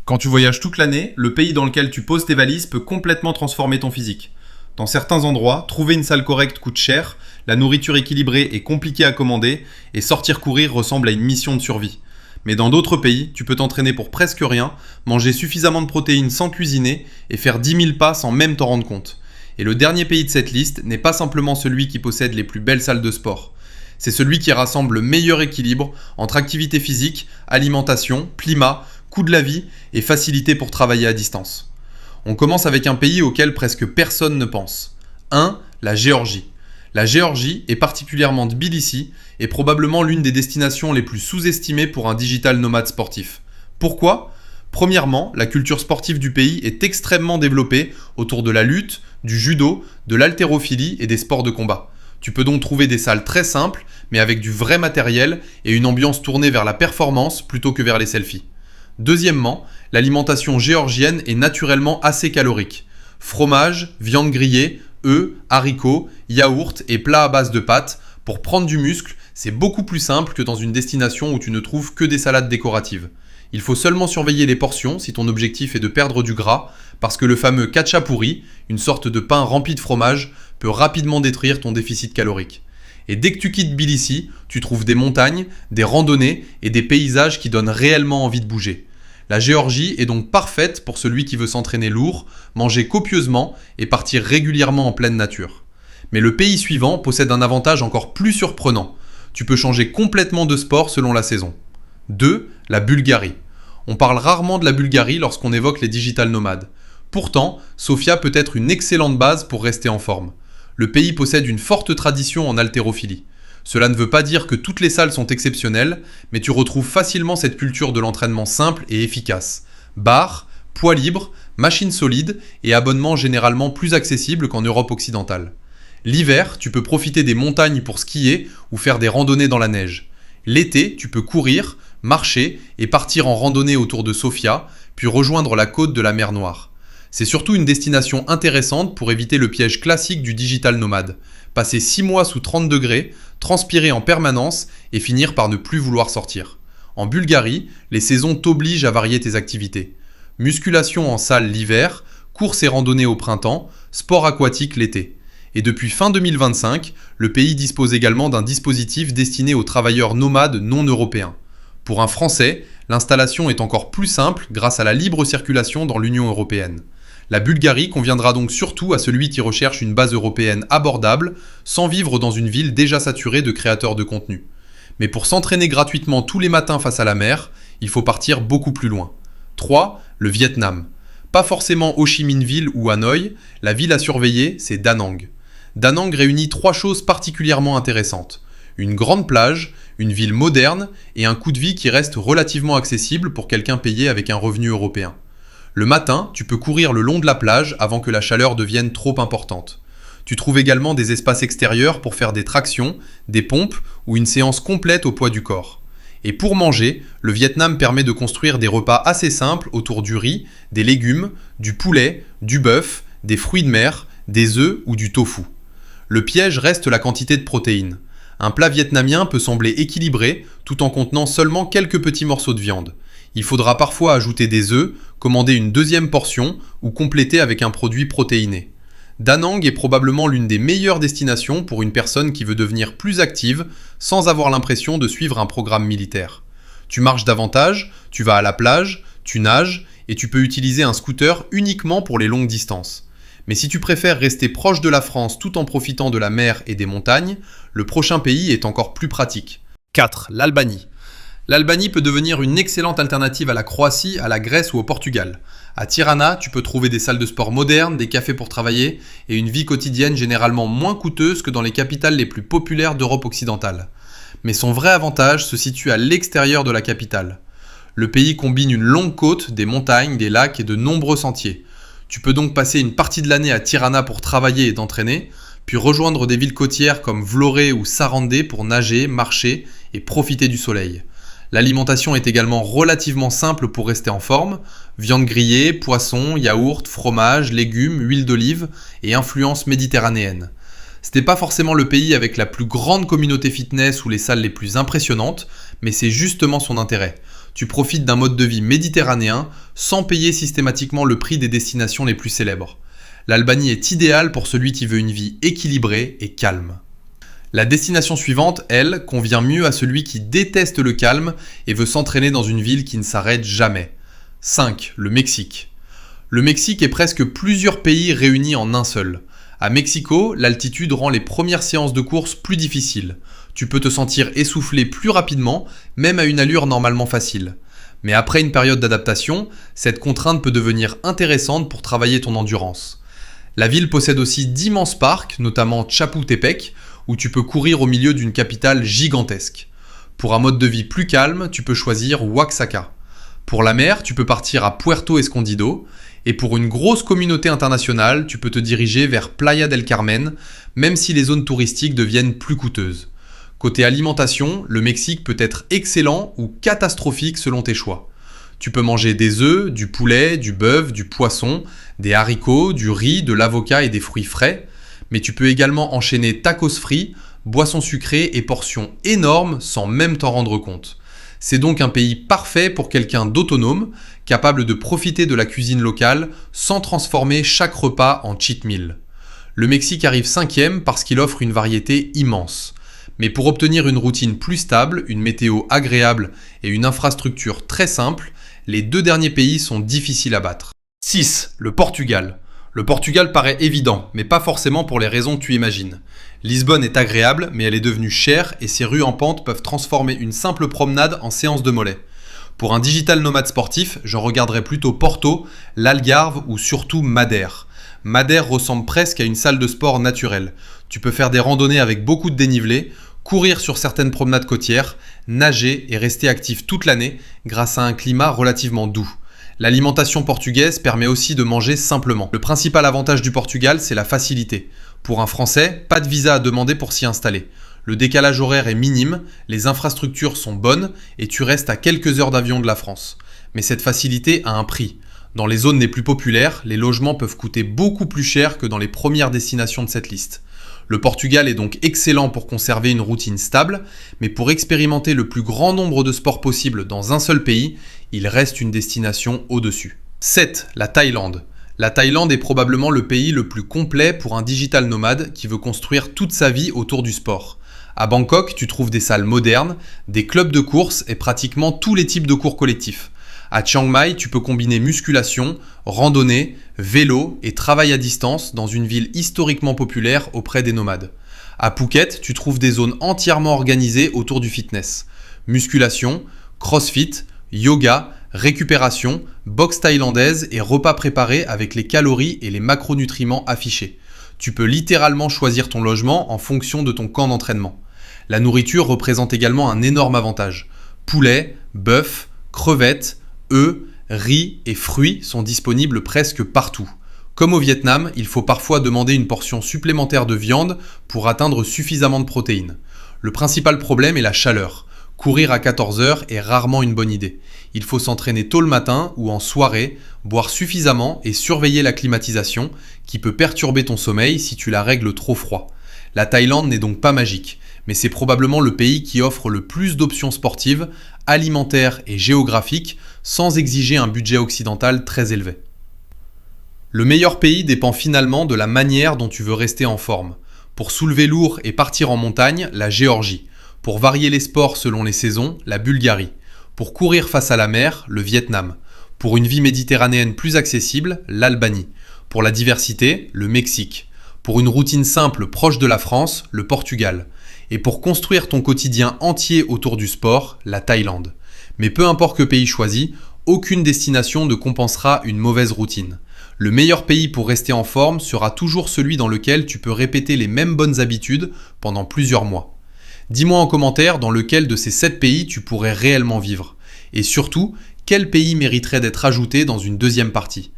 Quand tu voyages toute l'année, le pays dans lequel tu poses tes valises peut complètement transformer ton physique. Dans certains endroits, trouver une salle correcte coûte cher, la nourriture équilibrée est compliquée à commander, et sortir courir ressemble à une mission de survie. Mais dans d'autres pays, tu peux t'entraîner pour presque rien, manger suffisamment de protéines sans cuisiner, et faire 10 000 pas sans même t'en rendre compte. Et le dernier pays de cette liste n'est pas simplement celui qui possède les plus belles salles de sport. C'est celui qui rassemble le meilleur équilibre entre activité physique, alimentation, climat, coût de la vie et facilité pour travailler à distance. On commence avec un pays auquel presque personne ne pense. 1. La Géorgie. La Géorgie, et particulièrement Tbilissi, est probablement l'une des destinations les plus sous-estimées pour un digital nomade sportif. Pourquoi ? Premièrement, la culture sportive du pays est extrêmement développée autour de la lutte, du judo, de l'haltérophilie et des sports de combat. Tu peux donc trouver des salles très simples, mais avec du vrai matériel et une ambiance tournée vers la performance plutôt que vers les selfies. Deuxièmement, l'alimentation géorgienne est naturellement assez calorique. Fromage, viande grillée, œufs, haricots, yaourts et plats à base de pâtes. Pour prendre du muscle, c'est beaucoup plus simple que dans une destination où tu ne trouves que des salades décoratives. Il faut seulement surveiller les portions si ton objectif est de perdre du gras, parce que le fameux khachapuri, une sorte de pain rempli de fromage, peut rapidement détruire ton déficit calorique. Et dès que tu quittes Tbilissi, tu trouves des montagnes, des randonnées et des paysages qui donnent réellement envie de bouger. La Géorgie est donc parfaite pour celui qui veut s'entraîner lourd, manger copieusement et partir régulièrement en pleine nature. Mais le pays suivant possède un avantage encore plus surprenant. Tu peux changer complètement de sport selon la saison. 2. La Bulgarie. On parle rarement de la Bulgarie lorsqu'on évoque les digital nomades. Pourtant, Sofia peut être une excellente base pour rester en forme. Le pays possède une forte tradition en haltérophilie. Cela ne veut pas dire que toutes les salles sont exceptionnelles, mais tu retrouves facilement cette culture de l'entraînement simple et efficace. Barres, poids libres, machines solides et abonnements généralement plus accessibles qu'en Europe occidentale. L'hiver, tu peux profiter des montagnes pour skier ou faire des randonnées dans la neige. L'été, tu peux courir, marcher et partir en randonnée autour de Sofia, puis rejoindre la côte de la mer Noire. C'est surtout une destination intéressante pour éviter le piège classique du digital nomade. Passer 6 mois sous 30 degrés, transpirer en permanence et finir par ne plus vouloir sortir. En Bulgarie, les saisons t'obligent à varier tes activités. Musculation en salle l'hiver, courses et randonnées au printemps, sport aquatique l'été. Et depuis fin 2025, le pays dispose également d'un dispositif destiné aux travailleurs nomades non européens. Pour un Français, l'installation est encore plus simple grâce à la libre circulation dans l'Union européenne. La Bulgarie conviendra donc surtout à celui qui recherche une base européenne abordable, sans vivre dans une ville déjà saturée de créateurs de contenu. Mais pour s'entraîner gratuitement tous les matins face à la mer, il faut partir beaucoup plus loin. 3. Le Vietnam. Pas forcément Ho Chi Minh Ville ou Hanoï, la ville à surveiller, c'est Da Nang. Da Nang réunit 3 choses particulièrement intéressantes. Une grande plage, une ville moderne et un coût de vie qui reste relativement accessible pour quelqu'un payé avec un revenu européen. Le matin, tu peux courir le long de la plage avant que la chaleur devienne trop importante. Tu trouves également des espaces extérieurs pour faire des tractions, des pompes ou une séance complète au poids du corps. Et pour manger, le Vietnam permet de construire des repas assez simples autour du riz, des légumes, du poulet, du bœuf, des fruits de mer, des œufs ou du tofu. Le piège reste la quantité de protéines. Un plat vietnamien peut sembler équilibré tout en contenant seulement quelques petits morceaux de viande. Il faudra parfois ajouter des œufs, commander une deuxième portion ou compléter avec un produit protéiné. Da Nang est probablement l'une des meilleures destinations pour une personne qui veut devenir plus active sans avoir l'impression de suivre un programme militaire. Tu marches davantage, tu vas à la plage, tu nages et tu peux utiliser un scooter uniquement pour les longues distances. Mais si tu préfères rester proche de la France tout en profitant de la mer et des montagnes, le prochain pays est encore plus pratique. 4. L'Albanie. L'Albanie peut devenir une excellente alternative à la Croatie, à la Grèce ou au Portugal. À Tirana, tu peux trouver des salles de sport modernes, des cafés pour travailler et une vie quotidienne généralement moins coûteuse que dans les capitales les plus populaires d'Europe occidentale. Mais son vrai avantage se situe à l'extérieur de la capitale. Le pays combine une longue côte, des montagnes, des lacs et de nombreux sentiers. Tu peux donc passer une partie de l'année à Tirana pour travailler et t'entraîner, puis rejoindre des villes côtières comme Vlorë ou Sarandë pour nager, marcher et profiter du soleil. L'alimentation est également relativement simple pour rester en forme. Viande grillée, poisson, yaourt, fromage, légumes, huile d'olive et influence méditerranéenne. C'était pas forcément le pays avec la plus grande communauté fitness ou les salles les plus impressionnantes, mais c'est justement son intérêt. tu profites d'un mode de vie méditerranéen sans payer systématiquement le prix des destinations les plus célèbres. L'Albanie est idéale pour celui qui veut une vie équilibrée et calme. La destination suivante, elle, convient mieux à celui qui déteste le calme et veut s'entraîner dans une ville qui ne s'arrête jamais. 5. Le Mexique. Le Mexique est presque plusieurs pays réunis en un seul. À Mexico, l'altitude rend les premières séances de course plus difficiles. Tu peux te sentir essoufflé plus rapidement, même à une allure normalement facile. Mais après une période d'adaptation, cette contrainte peut devenir intéressante pour travailler ton endurance. La ville possède aussi d'immenses parcs, notamment Chapultepec, où tu peux courir au milieu d'une capitale gigantesque. Pour un mode de vie plus calme, tu peux choisir Oaxaca. Pour la mer, tu peux partir à Puerto Escondido. Et pour une grosse communauté internationale, tu peux te diriger vers Playa del Carmen, même si les zones touristiques deviennent plus coûteuses. Côté alimentation, le Mexique peut être excellent ou catastrophique selon tes choix. Tu peux manger des œufs, du poulet, du bœuf, du poisson, des haricots, du riz, de l'avocat et des fruits frais. Mais tu peux également enchaîner tacos frits, boissons sucrées et portions énormes sans même t'en rendre compte. C'est donc un pays parfait pour quelqu'un d'autonome, capable de profiter de la cuisine locale sans transformer chaque repas en cheat meal. Le Mexique arrive 5e parce qu'il offre une variété immense. Mais pour obtenir une routine plus stable, une météo agréable et une infrastructure très simple, les deux derniers pays sont difficiles à battre. 6. Le Portugal. Le Portugal paraît évident, mais pas forcément pour les raisons que tu imagines. Lisbonne est agréable, mais elle est devenue chère et ses rues en pente peuvent transformer une simple promenade en séance de mollets. Pour un digital nomade sportif, je regarderais plutôt Porto, l'Algarve ou surtout Madère. Madère ressemble presque à une salle de sport naturelle. Tu peux faire des randonnées avec beaucoup de dénivelé, courir sur certaines promenades côtières, nager et rester actif toute l'année grâce à un climat relativement doux. L'alimentation portugaise permet aussi de manger simplement. Le principal avantage du Portugal, c'est la facilité. Pour un Français, pas de visa à demander pour s'y installer. Le décalage horaire est minime, les infrastructures sont bonnes et tu restes à quelques heures d'avion de la France. Mais cette facilité a un prix. Dans les zones les plus populaires, les logements peuvent coûter beaucoup plus cher que dans les premières destinations de cette liste. Le Portugal est donc excellent pour conserver une routine stable, mais pour expérimenter le plus grand nombre de sports possibles dans un seul pays, il reste une destination au-dessus. 7. La Thaïlande. La Thaïlande est probablement le pays le plus complet pour un digital nomade qui veut construire toute sa vie autour du sport. À Bangkok, tu trouves des salles modernes, des clubs de course et pratiquement tous les types de cours collectifs. À Chiang Mai, tu peux combiner musculation, randonnée, vélo et travail à distance dans une ville historiquement populaire auprès des nomades. À Phuket, tu trouves des zones entièrement organisées autour du fitness. Musculation, crossfit, yoga, récupération, boxe thaïlandaise et repas préparés avec les calories et les macronutriments affichés. Tu peux littéralement choisir ton logement en fonction de ton camp d'entraînement. La nourriture représente également un énorme avantage. Poulet, bœuf, crevettes, œufs, riz et fruits sont disponibles presque partout. Comme au Vietnam, il faut parfois demander une portion supplémentaire de viande pour atteindre suffisamment de protéines. Le principal problème est la chaleur. Courir à 14 heures est rarement une bonne idée. Il faut s'entraîner tôt le matin ou en soirée, boire suffisamment et surveiller la climatisation qui peut perturber ton sommeil si tu la règles trop froid. La Thaïlande n'est donc pas magique, mais c'est probablement le pays qui offre le plus d'options sportives, alimentaires et géographiques sans exiger un budget occidental très élevé. Le meilleur pays dépend finalement de la manière dont tu veux rester en forme. Pour soulever lourd et partir en montagne, la Géorgie. Pour varier les sports selon les saisons, la Bulgarie. Pour courir face à la mer, le Vietnam. Pour une vie méditerranéenne plus accessible, l'Albanie. Pour la diversité, le Mexique. Pour une routine simple proche de la France, le Portugal. Et pour construire ton quotidien entier autour du sport, la Thaïlande. Mais peu importe que pays choisi, aucune destination ne compensera une mauvaise routine. Le meilleur pays pour rester en forme sera toujours celui dans lequel tu peux répéter les mêmes bonnes habitudes pendant plusieurs mois. Dis-moi en commentaire dans lequel de ces 7 pays tu pourrais réellement vivre. Et surtout, quel pays mériterait d'être ajouté dans une deuxième partie.